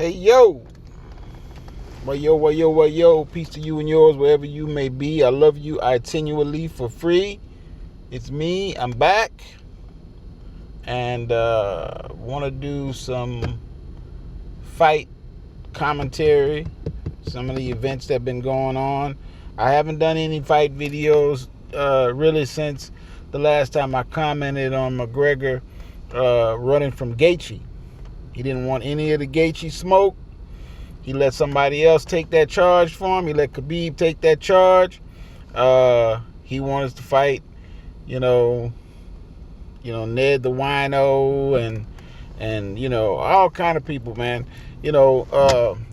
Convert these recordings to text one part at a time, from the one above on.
Hey, yo. Well, yo. Peace to you and yours, wherever you may be. I love you itinerally for free. It's me. I'm back. And want to do some fight commentary. Some of the events that have been going on. I haven't done any fight videos really since the last time I commented on McGregor running from Gaethje. He didn't want any of the Gaethje smoke. He let somebody else take that charge for him. He let Khabib take that charge. He wanted to fight, Ned the Wino and all kind of people, man.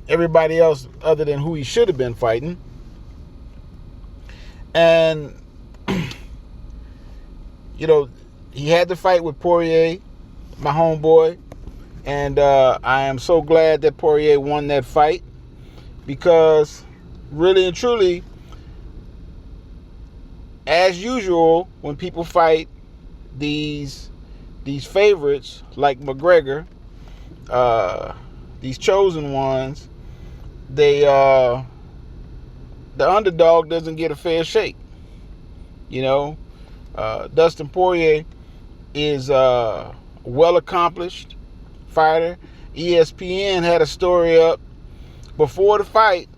Everybody else other than who he should have been fighting. And he had to fight with Poirier, my homeboy. And I am so glad that Poirier won that fight, because really and truly, as usual, when people fight these favorites like McGregor, these chosen ones, the underdog doesn't get a fair shake. Dustin Poirier is well accomplished fighter. ESPN had a story up before the fight,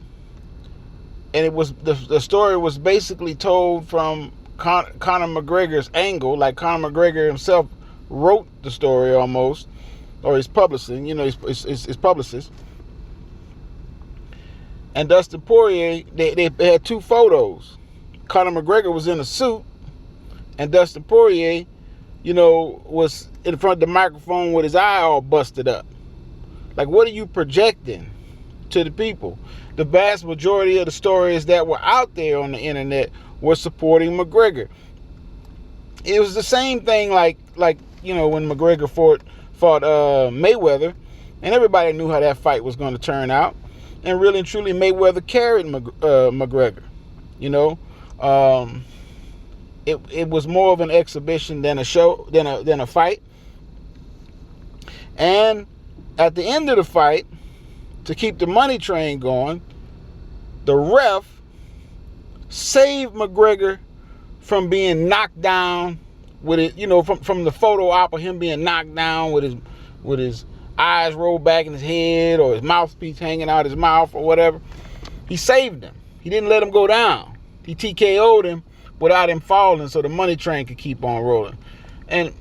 and it was the story was basically told from Conor McGregor's angle. Like Conor McGregor himself wrote the story almost, or his publicist, his publicist. And Dustin Poirier, they had two photos. Conor McGregor was in a suit, and Dustin Poirier, was in front of the microphone with his eye all busted up. Like, what are you projecting to the people? The vast majority of the stories that were out there on the internet were supporting McGregor. It was the same thing like when McGregor fought Mayweather, and everybody knew how that fight was going to turn out. And really and truly, Mayweather carried McGregor. It was more of an exhibition than a show, than a fight. And at the end of the fight, to keep the money train going, the ref saved McGregor from being knocked down with it, from the photo op of him being knocked down with his eyes rolled back in his head, or his mouthpiece hanging out his mouth, or whatever. He saved him. He didn't let him go down. He TKO'd him without him falling, so the money train could keep on rolling. And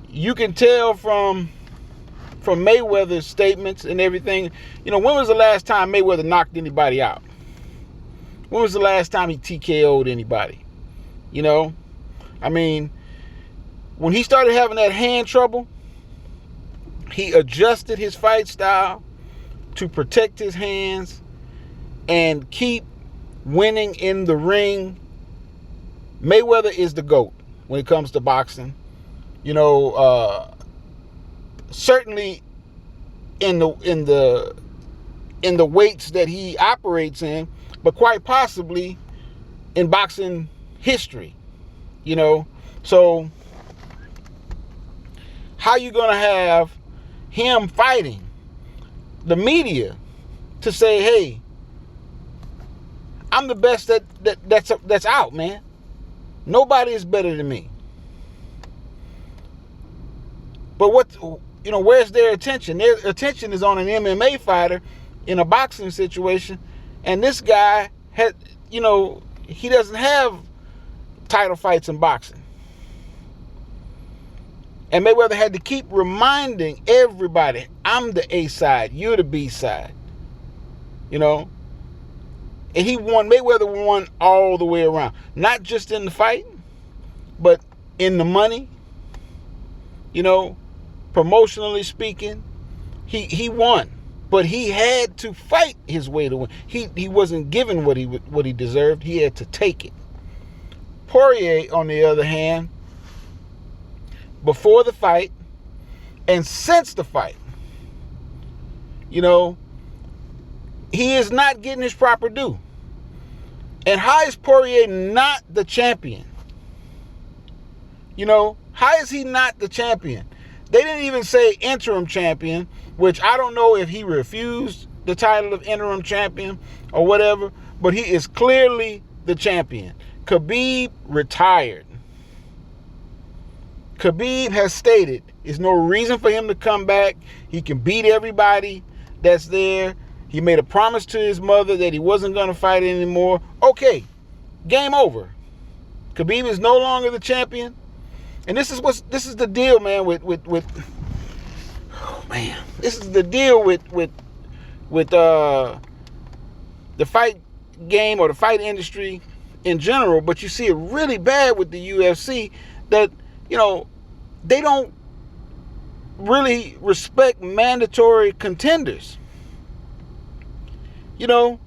you can tell from Mayweather's statements and everything, when was the last time Mayweather knocked anybody out? When was the last time he TKO'd anybody? When he started having that hand trouble, he adjusted his fight style to protect his hands and keep winning in the ring. Mayweather is the GOAT when it comes to boxing. Certainly in the weights that he operates in, but quite possibly in boxing history. So how you gonna have him fighting the media to say, hey, I'm the best that's out, man. Nobody is better than me. But where's their attention? Their attention is on an MMA fighter in a boxing situation, and this guy he doesn't have title fights in boxing. And Mayweather had to keep reminding everybody, I'm the A side, you're the B side. And Mayweather won all the way around. Not just in the fight, but in the money. Promotionally speaking, he won. But he had to fight his way to win. He wasn't given what he deserved. He had to take it. Poirier, on the other hand, before the fight and since the fight, he is not getting his proper due. And how is Poirier not the champion? How is he not the champion? They didn't even say interim champion. which I don't know if he refused the title of interim champion or whatever, but he is clearly the champion. Khabib retired. Khabib has stated there's no reason for him to come back. He can beat everybody that's there. He made a promise to his mother that he wasn't going to fight anymore. Okay, game over. Khabib is no longer the champion. And this is the deal, man, with oh man. This is the deal with the fight game or the fight industry in general, but you see it really bad with the UFC that, you know, they don't really respect mandatory contenders. You know,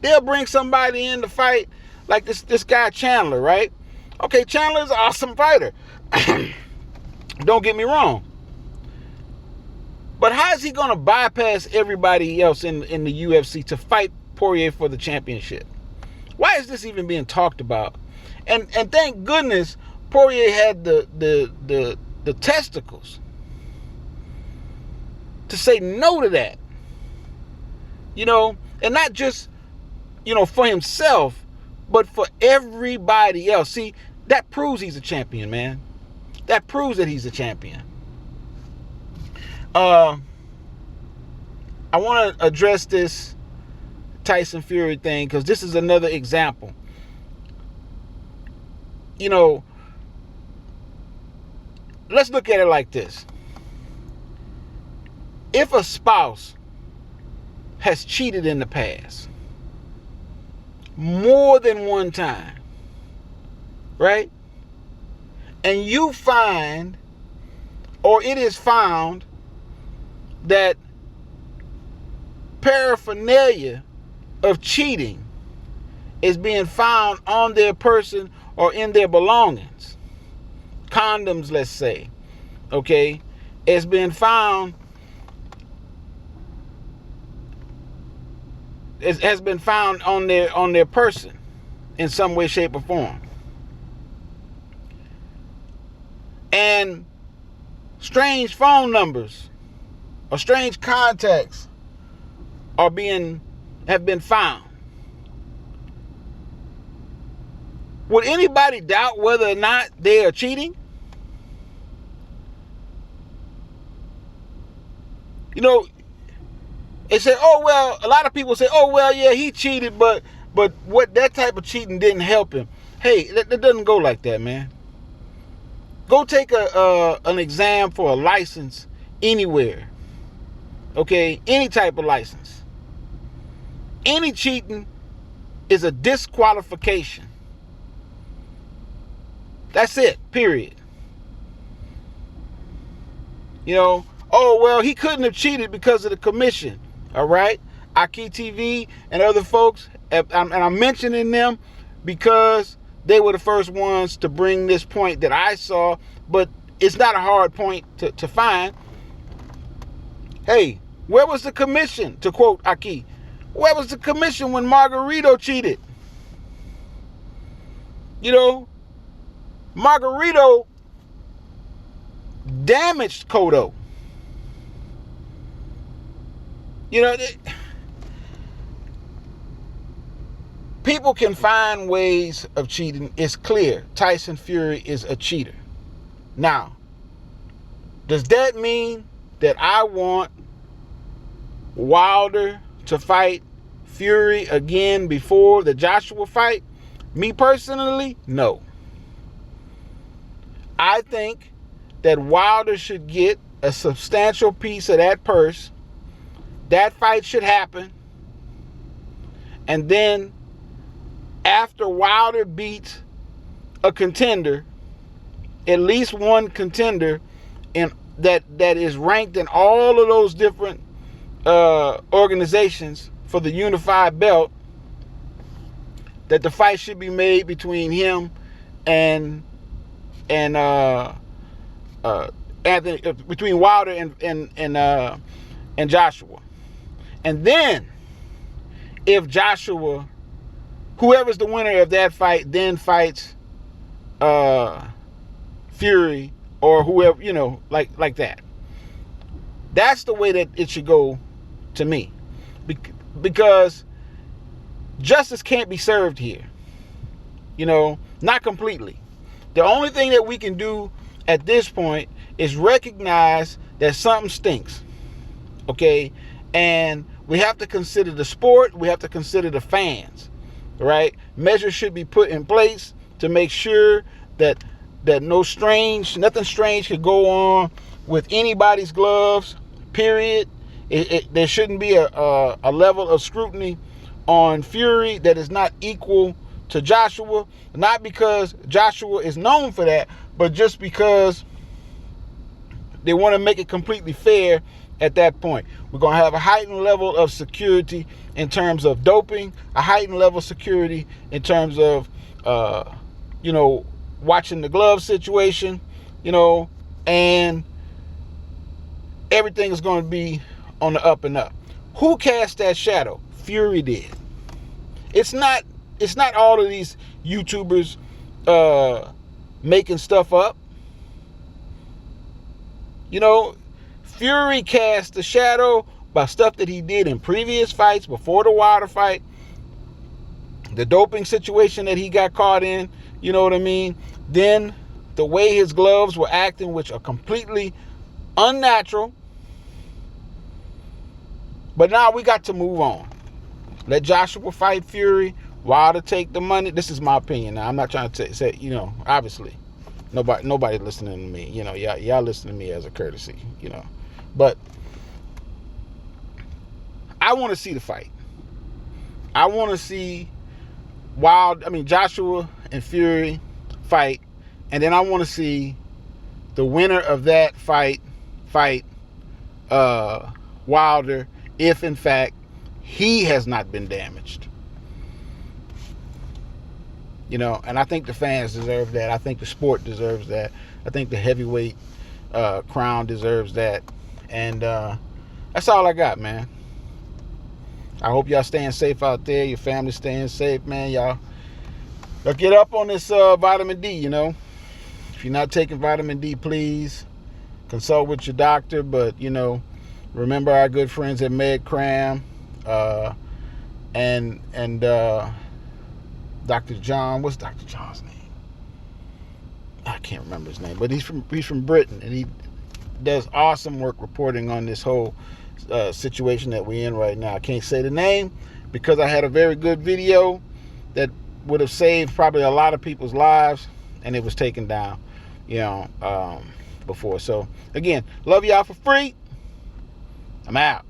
they'll bring somebody in to fight like this guy Chandler, right? Okay, Chandler's an awesome fighter. Don't get me wrong. But how is he going to bypass everybody else in the UFC to fight Poirier for the championship? Why is this even being talked about? And thank goodness Poirier had the testicles to say no to that. You know, and not just, you know, for himself, but for everybody else. See, that proves he's a champion, man. That proves that he's a champion. I want to address this Tyson Fury thing because this is another example. You know, let's look at it like this. If a spouse has cheated in the past more than one time, right? And you find, or it is found, that paraphernalia of cheating is being found on their person or in their belongings. Condoms, let's say, okay? It's been found, it has been found on their person in some way, shape, or form. And strange phone numbers or strange contacts have been found. Would anybody doubt whether or not they are cheating? You know, they say, oh, well, a lot of people say, oh, well, yeah, he cheated, but what, that type of cheating didn't help him. Hey, that doesn't go like that, man. Go take an exam for a license anywhere. Okay? Any type of license. Any cheating is a disqualification. That's it, period. You know, oh, well, he couldn't have cheated because of the commission. All right? Aki TV and other folks, and I'm mentioning them because they were the first ones to bring this point that I saw, but it's not a hard point to find. Hey, where was the commission, to quote Aki? Where was the commission when Margarito cheated? You know, Margarito damaged Cotto. You know, people can find ways of cheating. It's clear Tyson Fury is a cheater. Now, does that mean that I want Wilder to fight Fury again before the Joshua fight? Me personally, no. I think that Wilder should get a substantial piece of that purse. That fight should happen. And then after Wilder beats a contender, at least one contender in that is ranked in all of those different organizations for the unified belt, that the fight should be made between him and Anthony, between Wilder and Joshua. And then if Joshua, whoever's the winner of that fight, then fights Fury or whoever, you know, like that. That's the way that it should go to me. Because justice can't be served here. Not completely. The only thing that we can do at this point is recognize that something stinks. Okay? And we have to consider the sport. We have to consider the fans. Right? Measures should be put in place to make sure that nothing strange could go on with anybody's gloves, period. There shouldn't be a level of scrutiny on Fury that is not equal to Joshua, not because Joshua is known for that, but just because they want to make it completely fair at that point. We're going to have a heightened level of security in terms of doping, a heightened level of security in terms of, watching the glove situation, and everything is going to be on the up and up. Who cast that shadow? Fury did. It's not all of these YouTubers making stuff up. Fury cast the shadow by stuff that he did in previous fights, before the Wilder fight, the doping situation that he got caught in, you know what I mean? Then the way his gloves were acting, which are completely unnatural. But now we got to move on. Let Joshua fight Fury. Wilder take the money. This is my opinion. Now, I'm not trying to say, obviously, nobody listening to me. Y'all listen to me as a courtesy, But I want to see the fight. I want to see Joshua and Fury fight, and then I want to see the winner of that fight Wilder, if in fact he has not been damaged. And I think the fans deserve that. I think the sport deserves that. I think the heavyweight crown deserves that. And that's all I got, man. I hope y'all staying safe out there. Your family staying safe, man. Y'all get up on this vitamin D, If you're not taking vitamin D, please consult with your doctor. But, remember our good friends at MedCram and Dr. John. What's Dr. John's name? I can't remember his name, but he's from Britain, and he does awesome work reporting on this whole situation that we're in right now. I can't say the name because I had a very good video that would have saved probably a lot of people's lives, and it was taken down, before. So again, love y'all for free. I'm out.